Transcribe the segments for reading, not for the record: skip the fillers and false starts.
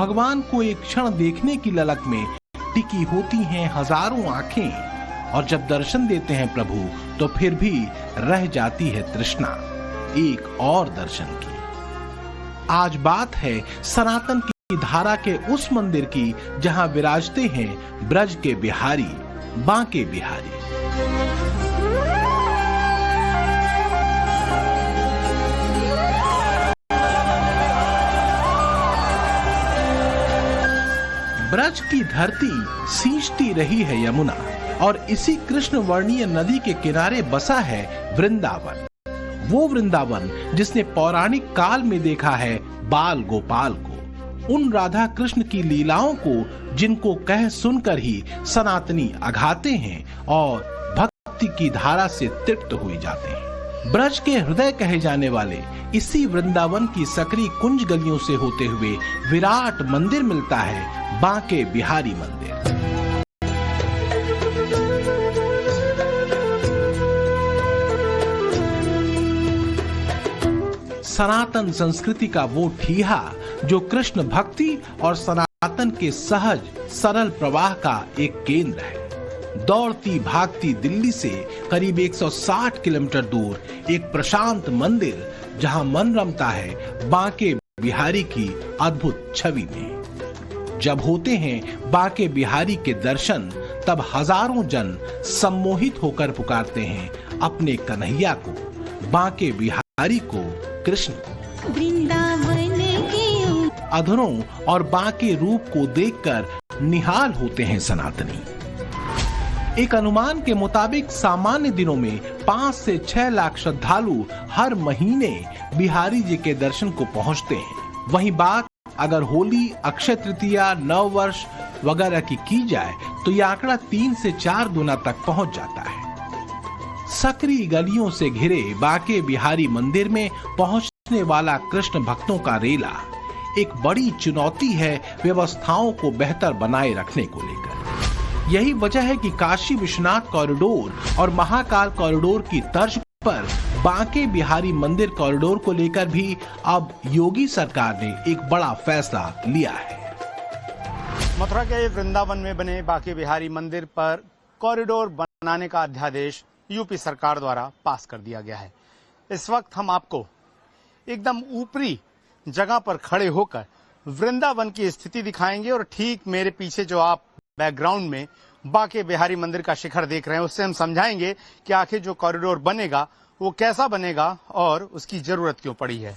भगवान को एक क्षण देखने की ललक में टिकी होती हैं हजारों आंखें, और जब दर्शन देते हैं प्रभु तो फिर भी रह जाती है तृष्णा एक और दर्शन की। आज बात है सनातन की धारा के उस मंदिर की जहां विराजते हैं ब्रज के बिहारी, बांके बिहारी। ब्रज की धरती सींचती रही है यमुना, और इसी कृष्ण वर्णीय नदी के किनारे बसा है वृंदावन। वो वृंदावन जिसने पौराणिक काल में देखा है बाल गोपाल को, उन राधा कृष्ण की लीलाओं को जिनको कह सुनकर ही सनातनी अघाते हैं और भक्ति की धारा से तृप्त हुए जाते हैं। ब्रज के हृदय कहे जाने वाले इसी वृंदावन की सकरी कुंज गलियों से होते हुए विराट मंदिर मिलता है बांके बिहारी मंदिर। सनातन संस्कृति का वो ठीहा जो कृष्ण भक्ति और सनातन के सहज सरल प्रवाह का एक केंद्र है। दौड़ती भागती दिल्ली से करीब 160 किलोमीटर दूर एक प्रशांत मंदिर जहां मन रमता है बांके बिहारी की अद्भुत छवि में। जब होते हैं बांके बिहारी के दर्शन तब हजारों जन सम्मोहित होकर पुकारते हैं अपने कन्हैया को, बांके बिहारी को, कृष्ण को। वृंदावन के अधरों और बांके रूप को देखकर निहाल होते हैं सनातनी। एक अनुमान के मुताबिक सामान्य दिनों में 5 से 6 लाख श्रद्धालु हर महीने बिहारी जी के दर्शन को पहुंचते हैं। वहीं बात अगर होली, अक्षय तृतीया, नव वर्ष वगैरह की जाए तो यह आंकड़ा 3 से 4 गुना तक पहुंच जाता है। सकरी गलियों से घिरे बांके बिहारी मंदिर में पहुंचने वाला कृष्ण भक्तों का रेला एक बड़ी चुनौती है व्यवस्थाओं को बेहतर बनाए रखने को लेकर। यही वजह है कि काशी विश्वनाथ कॉरिडोर और महाकाल कॉरिडोर की तर्ज पर बांके बिहारी मंदिर कॉरिडोर को लेकर भी अब योगी सरकार ने एक बड़ा फैसला लिया है। मथुरा के वृंदावन में बने बांके बिहारी मंदिर पर कॉरिडोर बनाने का अध्यादेश यूपी सरकार द्वारा पास कर दिया गया है। इस वक्त हम आपको एकदम ऊपरी जगह पर खड़े होकर वृंदावन की स्थिति दिखाएंगे, और ठीक मेरे पीछे जो आप बैकग्राउंड में बांके बिहारी मंदिर का शिखर देख रहे हैं उससे हम समझाएंगे कि आखिर जो कॉरिडोर बनेगा वो कैसा बनेगा और उसकी जरूरत क्यों पड़ी है।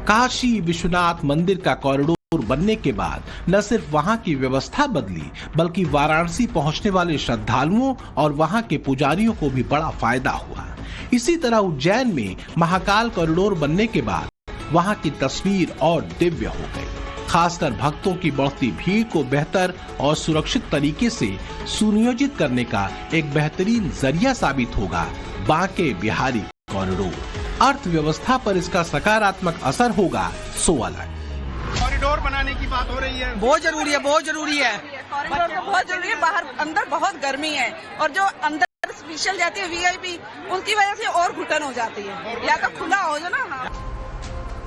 काशी विश्वनाथ मंदिर का कॉरिडोर बनने के बाद न सिर्फ वहां की व्यवस्था बदली बल्कि वाराणसी पहुंचने वाले श्रद्धालुओं और वहां के पुजारियों को भी बड़ा फायदा हुआ। इसी तरह उज्जैन में महाकाल कॉरिडोर बनने के बाद वहां की तस्वीर और दिव्य हो गई। खासकर भक्तों की बढ़ती भीड़ को बेहतर और सुरक्षित तरीके से सुनियोजित करने का एक बेहतरीन जरिया साबित होगा बांके बिहारी कॉरिडोर। अर्थव्यवस्था पर इसका सकारात्मक असर होगा सो अलग। कॉरिडोर बनाने की बात हो रही है, बहुत जरूरी है, बहुत जरूरी है। कॉरिडोर तो बहुत जरूरी है। बाहर अंदर बहुत गर्मी है और जो अंदर स्पेशल जाती है वीआईपी, उनकी वजह से और घुटन हो जाती है। या तो खुला हो जो ना।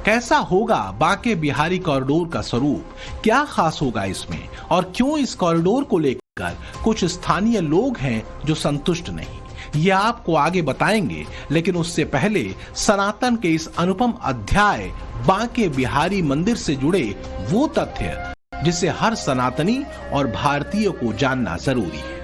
कैसा होगा बांके बिहारी कॉरिडोर का स्वरूप, क्या खास होगा इसमें, और क्यों इस कॉरिडोर को लेकर कुछ स्थानीय लोग हैं जो संतुष्ट नहीं, ये आपको आगे बताएंगे। लेकिन उससे पहले सनातन के इस अनुपम अध्याय बांके बिहारी मंदिर से जुड़े वो तथ्य जिसे हर सनातनी और भारतीय को जानना जरूरी है।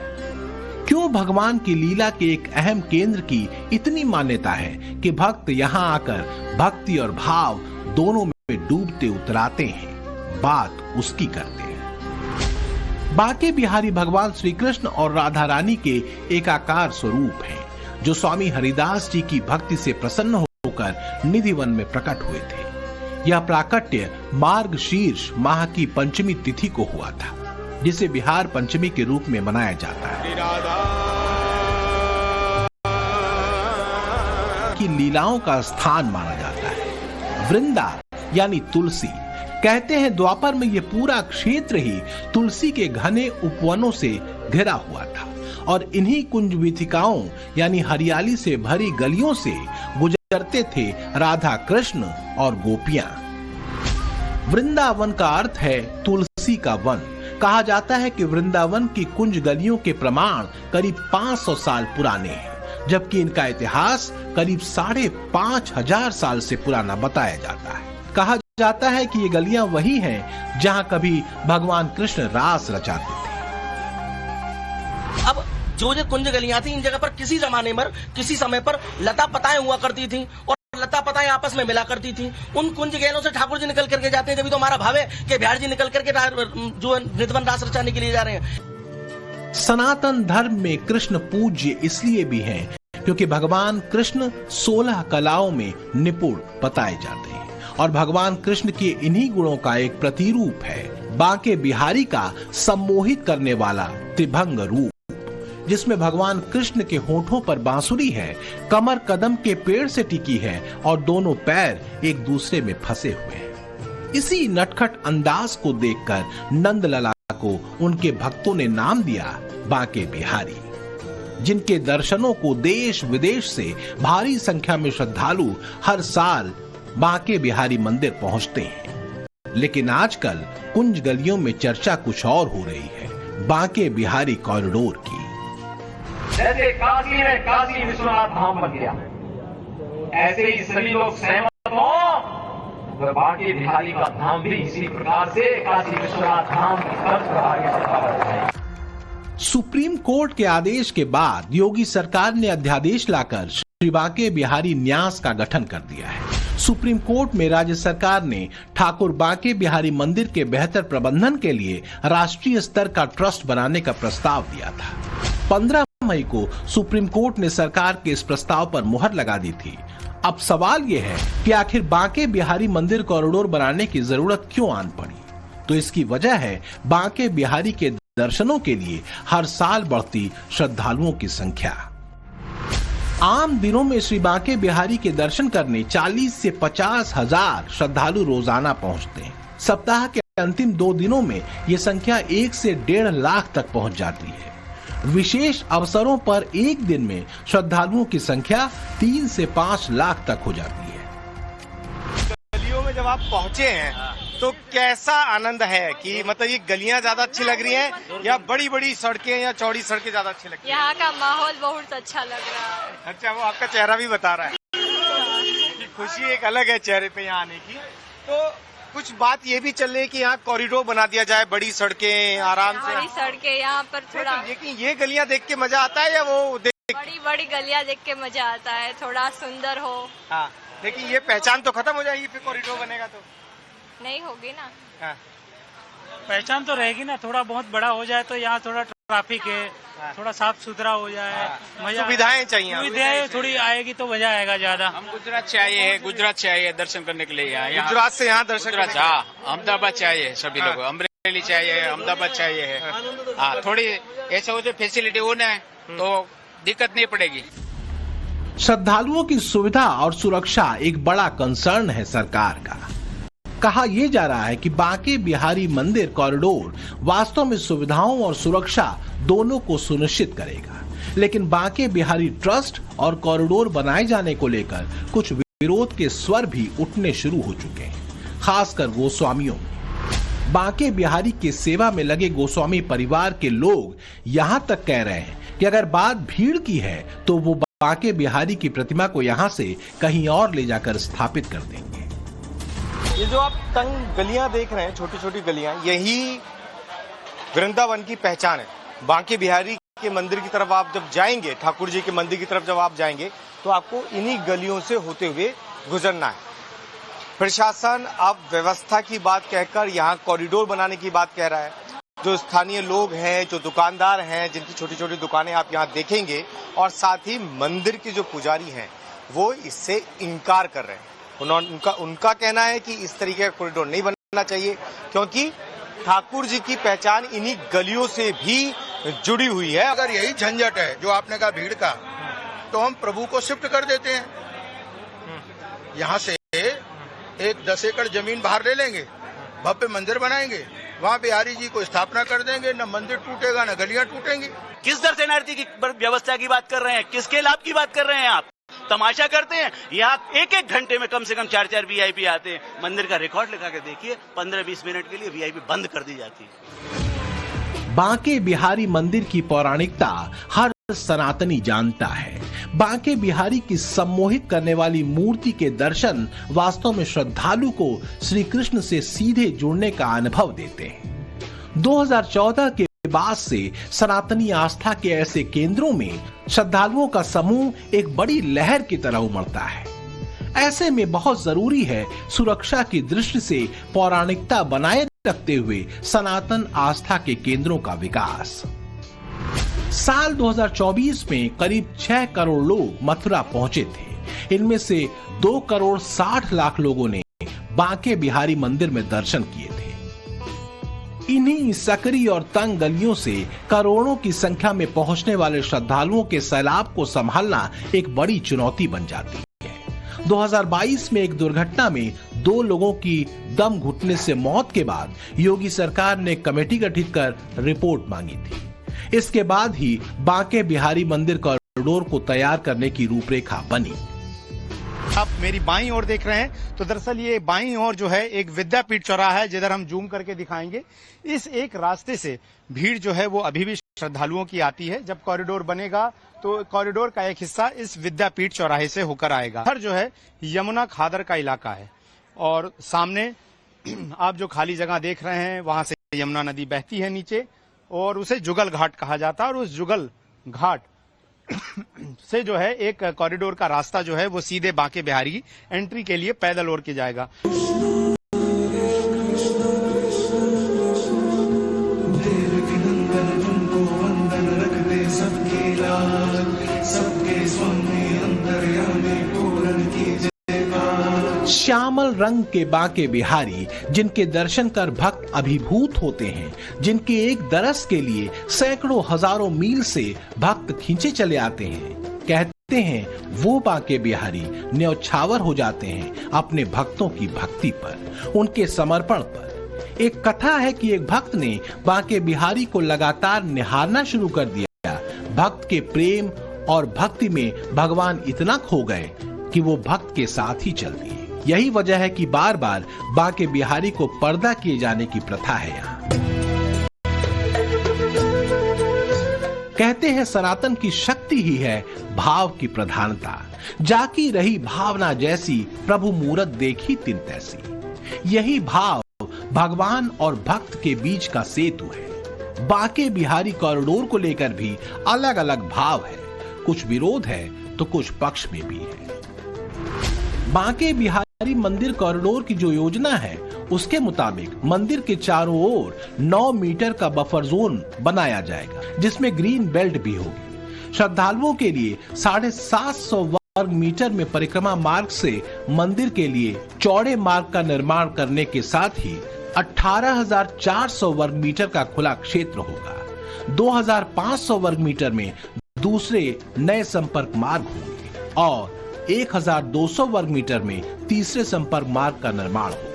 क्यों भगवान की लीला के एक अहम केंद्र की इतनी मान्यता है कि भक्त यहाँ आकर भक्ति और भाव दोनों में डूबते उतराते हैं, बात उसकी करते हैं। बांके बिहारी भगवान श्री कृष्ण और राधा रानी के एकाकार स्वरूप हैं, जो स्वामी हरिदास जी की भक्ति से प्रसन्न होकर निधिवन में प्रकट हुए थे। यह प्राकट्य मार्गशीर्ष माह की पंचमी तिथि को हुआ था, जिसे बिहार पंचमी के रूप में मनाया जाता है। की लीलाओं का स्थान माना जाता है। वृंदा यानी तुलसी, कहते हैं द्वापर में यह पूरा क्षेत्र ही तुलसी के घने उपवनों से घिरा हुआ था, और इन्हीं कुंज वीथिकाओं यानी हरियाली से भरी गलियों से गुजरते थे राधा कृष्ण और गोपियां। वृंदावन का अर्थ है तुलसी का वन। कहा जाता है कि वृंदावन की कुंज गलियों के प्रमाण करीब 500 साल पुराने हैं, जबकि इनका इतिहास करीब 5,500 साल से पुराना बताया जाता है। कहा जाता है कि ये गलियां वही हैं जहां कभी भगवान कृष्ण रास रचाते थे। अब जो कुंज गलियां थी, इन जगह पर किसी जमाने में, किसी समय पर लता पताएं हुआ करती थी और लता पताएं आपस में मिला करती थी। उन कुंज गहनों से ठाकुर जी निकल करके जाते हैं। जब तो हमारा भाव है कि बिहार जी निकल करके जो निधवन रास रचाने के लिए जा रहे हैं। सनातन धर्म में कृष्ण पूज्य इसलिए भी हैं क्योंकि भगवान कृष्ण 16 कलाओं में निपुण बताए जाते हैं और भगवान कृष्ण के इन्हीं गुणों का एक प्रतिरूप है बांके बिहारी का सम्मोहित करने वाला त्रिभंग रूप, जिसमें भगवान कृष्ण के होठों पर बांसुरी है, कमर कदम के पेड़ से टिकी है और दोनों पैर एक दूसरे में फंसे हुए हैं। इसी नटखट अंदाज को देखकर नंदलाला को उनके भक्तों ने नाम दिया बांके बिहारी, जिनके दर्शनों को देश विदेश से भारी संख्या में श्रद्धालु हर साल बांके बिहारी मंदिर पहुंचते हैं। लेकिन आजकल कुंज गलियों में चर्चा कुछ और हो रही है, बांके बिहारी कॉरिडोर की। जैसे काशी में काशी विश्वनाथ धाम बन गया, ऐसे ही सभी लोग सहमत हों तो बांके बिहारी का धाम भी इसी प्रकार से काशी विश्वनाथ धाम की तर्ज पर आगे बढ़ता है। सुप्रीम कोर्ट के आदेश के बाद योगी सरकार ने अध्यादेश लाकर श्री बांके बिहारी न्यास का गठन कर दिया है। सुप्रीम कोर्ट में राज्य सरकार ने ठाकुर बांके बिहारी मंदिर के बेहतर प्रबंधन के लिए राष्ट्रीय स्तर का ट्रस्ट बनाने का प्रस्ताव दिया था। 15 मई को सुप्रीम कोर्ट ने सरकार के इस प्रस्ताव पर मुहर लगा दी थी। अब सवाल यह है कि आखिर बांके बिहारी मंदिर कॉरिडोर बनाने की जरूरत क्यों आन पड़ी? तो इसकी वजह है बांके बिहारी के दर्शनों के लिए हर साल बढ़ती श्रद्धालुओं की संख्या। आम दिनों में श्री बांके बिहारी के दर्शन करने 40 से 50 हजार श्रद्धालु रोजाना पहुंचते हैं। सप्ताह के अंतिम 2 दिनों में ये संख्या 1 से 1.5 लाख तक पहुंच जाती है। विशेष अवसरों पर एक दिन में श्रद्धालुओं की संख्या 3 से 5 लाख तक हो जाती है। गलियों में जब आप पहुंचे हैं तो कैसा आनंद है कि मतलब ये गलियां ज्यादा अच्छी लग रही हैं या बड़ी बड़ी सड़कें या चौड़ी सड़कें ज्यादा अच्छी लगती हैं? यहाँ का माहौल बहुत अच्छा लग रहा है। अच्छा, वो आपका चेहरा भी बता रहा है कि खुशी एक अलग है चेहरे पे यहाँ आने की। तो कुछ बात ये भी चल रही है कि यहाँ कॉरिडोर बना दिया जाए, बड़ी सड़कें आराम से। बड़ी सड़कें यहाँ पर थोड़ा, लेकिन ये गलियां देख के मजा आता है या वो बड़ी बड़ी गलियां देख के मजा आता है, थोड़ा सुंदर हो। हाँ, लेकिन ये पहचान तो खत्म हो जाएगी फिर कॉरिडोर बनेगा तो नहीं होगी ना। हाँ। पहचान तो रहेगी ना, थोड़ा बहुत बड़ा हो जाए तो यहाँ थोड़ा ट्रैफिक है, थोड़ा साफ सुथरा हो जाए, मजा सुविधाएं चाहिए, सुविधाएं थोड़ी आएगी तो मजा आएगा ज्यादा। हम गुजरात चाहिए दर्शन करने के लिए। गुजरात से यहाँ दर्शन, अहमदाबाद चाहिए सभी लोग, अमरेली चाहिए, अहमदाबाद चाहिए। हाँ, थोड़ी ऐसा हो जो फैसिलिटी हो ना तो दिक्कत नहीं पड़ेगी। श्रद्धालुओं की सुविधा और सुरक्षा एक बड़ा कंसर्न है सरकार का। कहा यह जा रहा है कि बांके बिहारी मंदिर कॉरिडोर वास्तव में सुविधाओं और सुरक्षा दोनों को सुनिश्चित करेगा, लेकिन बांके बिहारी ट्रस्ट और कॉरिडोर बनाए जाने को लेकर कुछ विरोध के स्वर भी उठने शुरू हो चुके हैं, खासकर गोस्वामियों में। बांके बिहारी की सेवा में लगे गोस्वामी परिवार के लोग यहां तक कह रहे हैं कि अगर बात भीड़ की है तो वो बांके बिहारी की प्रतिमा को यहां से कहीं और ले जाकर स्थापित कर देंगे। ये जो आप तंग गलियां देख रहे हैं, छोटी छोटी गलियां, यही वृंदावन की पहचान है। बांके बिहारी के मंदिर की तरफ आप जब जाएंगे, ठाकुर जी के मंदिर की तरफ जब आप जाएंगे तो आपको इन्हीं गलियों से होते हुए गुजरना है। प्रशासन अब व्यवस्था की बात कहकर यहाँ कॉरिडोर बनाने की बात कह रहा है। जो स्थानीय लोग हैं, जो दुकानदार हैं, जिनकी छोटी छोटी दुकानें आप यहाँ देखेंगे, और साथ ही मंदिर के जो पुजारी हैं वो इससे इनकार कर रहे हैं। उनका कहना है कि इस तरीके का कॉरिडोर नहीं बनना चाहिए क्योंकि ठाकुर जी की पहचान इन्हीं गलियों से भी जुड़ी हुई है। अगर यही झंझट है जो आपने कहा भीड़ का, तो हम प्रभु को शिफ्ट कर देते हैं। यहाँ से एक 10 एकड़ जमीन बाहर ले लेंगे, भव्य मंदिर बनाएंगे, वहाँ बिहारी जी को स्थापना कर देंगे, न मंदिर टूटेगा न गलियां टूटेंगी। किस दर्शनार्थी की व्यवस्था की बात कर रहे हैं, किसके लाभ की बात कर रहे हैं आप? तमाशा करते हैं। यहाँ एक एक घंटे में कम से कम 4-4 वीआईपी आते हैं। मंदिर का रिकॉर्ड लगा के देखिए, 15-20 मिनट के लिए वीआईपी बंद कर दी जाती है। बांके बिहारी मंदिर की पौराणिकता हर सनातनी जानता है। बांके बिहारी की सम्मोहित करने वाली मूर्ति के दर्शन वास्तव में श्रद्धालु को श्री कृष्ण से सीधे जुड़ने का अनुभव देते हैं। 2014 के बाद से सनातनी आस्था के ऐसे केंद्रों में श्रद्धालुओं का समूह एक बड़ी लहर की तरह उमड़ता है। ऐसे में बहुत जरूरी है सुरक्षा की दृष्टि से पौराणिकता बनाए रखते हुए सनातन आस्था के केंद्रों का विकास। साल 2024 में करीब 6 करोड़ लोग मथुरा पहुंचे थे। इनमें से 2 करोड़ 60 लाख लोगों ने बांके बिहारी मंदिर में दर्शन किए थे। इन्हीं सकरी और तंग गलियों से करोड़ों की संख्या में पहुंचने वाले श्रद्धालुओं के सैलाब को संभालना एक बड़ी चुनौती बन जाती है। 2022 में एक दुर्घटना में 2 लोगों की दम घुटने से मौत के बाद योगी सरकार ने कमेटी गठित कर रिपोर्ट मांगी थी। इसके बाद ही बांके बिहारी मंदिर कॉरिडोर को तैयार करने की रूपरेखा बनी। आप मेरी बाईं ओर देख रहे हैं तो दरअसल ये बाईं ओर जो है एक विद्यापीठ चौराहा है, जिधर हम जूम करके दिखाएंगे। इस एक रास्ते से भीड़ जो है वो अभी भी श्रद्धालुओं की आती है। जब कॉरिडोर बनेगा तो कॉरिडोर का एक हिस्सा इस विद्यापीठ चौराहे से होकर आएगा। हर जो है यमुना खादर का इलाका है और सामने आप जो खाली जगह देख रहे हैं वहां से यमुना नदी बहती है नीचे और उसे जुगल घाट कहा जाता है। और उस जुगल घाट से जो है एक कॉरिडोर का रास्ता जो है वो सीधे बांके बिहारी एंट्री के लिए पैदल ओढ़ के जाएगा। श्यामल रंग के बांके बिहारी, जिनके दर्शन कर भक्त अभिभूत होते हैं, जिनके एक दरस के लिए सैकड़ों हजारों मील से भक्त खींचे चले आते हैं, कहते हैं वो बांके बिहारी न्यौछावर हो जाते हैं अपने भक्तों की भक्ति पर, उनके समर्पण पर। एक कथा है कि एक भक्त ने बांके बिहारी को लगातार निहारना शुरू कर दिया। भक्त के प्रेम और भक्ति में भगवान इतना खो गए कि वो भक्त के साथ ही चल दिए। यही वजह है कि बार बार बांके बिहारी को पर्दा किए जाने की प्रथा है यहाँ। कहते हैं सनातन की शक्ति ही है भाव की प्रधानता। जाकी रही भावना जैसी, प्रभु मूरत देखी तिन तैसी। यही भाव भगवान और भक्त के बीच का सेतु है। बांके बिहारी कॉरिडोर को लेकर भी अलग अलग भाव है, कुछ विरोध है तो कुछ पक्ष में भी है। बांके बिहारी मंदिर कॉरिडोर की जो योजना है उसके मुताबिक मंदिर के चारों ओर 9 मीटर का बफर जोन बनाया जाएगा, जिसमें ग्रीन बेल्ट भी होगी। श्रद्धालुओं के लिए 750 वर्ग मीटर में परिक्रमा मार्ग से मंदिर के लिए चौड़े मार्ग का निर्माण करने के साथ ही 18,400 वर्ग मीटर का खुला क्षेत्र होगा। 2,500 वर्ग मीटर में दूसरे नए संपर्क मार्ग होंगे और 1,200 वर्ग मीटर में तीसरे संपर्क मार्ग का निर्माण होगा।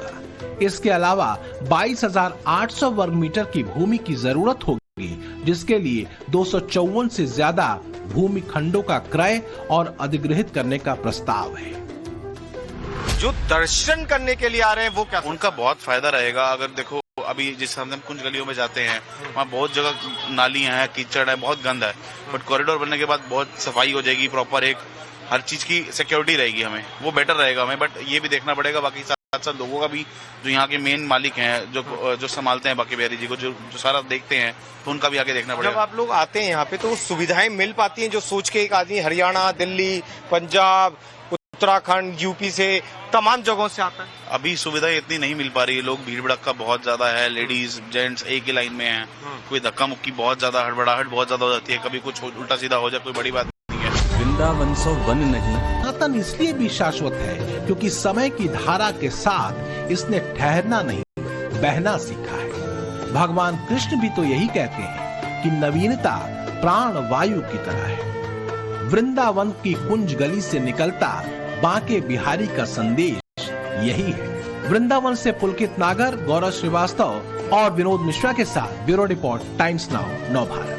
इसके अलावा 22,800 वर्ग मीटर की भूमि की जरूरत होगी, जिसके लिए 254 से ज्यादा भूमि खंडों का क्रय और अधिग्रहित करने का प्रस्ताव है। जो दर्शन करने के लिए आ रहे हैं वो क्या, उनका बहुत फायदा रहेगा। अगर देखो अभी जिस हम कुंज गलियों में जाते हैं वहाँ बहुत जगह नालियां हैं, कीचड़ है, बहुत गंद है, बट कॉरिडोर बनने के बाद बहुत सफाई हो जाएगी, प्रॉपर एक हर चीज की सिक्योरिटी रहेगी, हमें वो बेटर रहेगा हमें। बट ये भी देखना पड़ेगा बाकी साथ साथ लोगों का भी, जो यहाँ के मेन मालिक हैं, जो संभालते हैं बांके बिहारी जी को, जो सारा देखते हैं, तो उनका भी आगे देखना पड़ेगा। जब आप लोग आते हैं यहाँ पे तो सुविधाएं मिल पाती हैं जो सोच के एक आदमी हरियाणा, दिल्ली, पंजाब, उत्तराखंड, यूपी से तमाम जगहों से आता है? अभी सुविधाएं इतनी नहीं मिल पा रही है, लोग भीड़ भड़का बहुत ज्यादा है, लेडीज जेंट्स एक ही लाइन में है, कोई धक्का मुक्की बहुत ज्यादा, हड़बड़ाहट बहुत ज्यादा हो जाती है, कभी कुछ उल्टा सीधा हो जाए कोई बड़ी बात नहीं है। वृंदावन सो वन नहीं। सनातन इसलिए भी शाश्वत है क्योंकि समय की धारा के साथ इसने ठहरना नहीं, बहना सीखा है। भगवान कृष्ण भी तो यही कहते हैं कि नवीनता प्राण वायु की तरह है। वृंदावन की कुंज गली से निकलता बांके बिहारी का संदेश यही है। वृंदावन से पुलकित नागर, गौरव श्रीवास्तव और विनोद मिश्रा के साथ ब्यूरो रिपोर्ट, टाइम्स नाउ, नव भारत।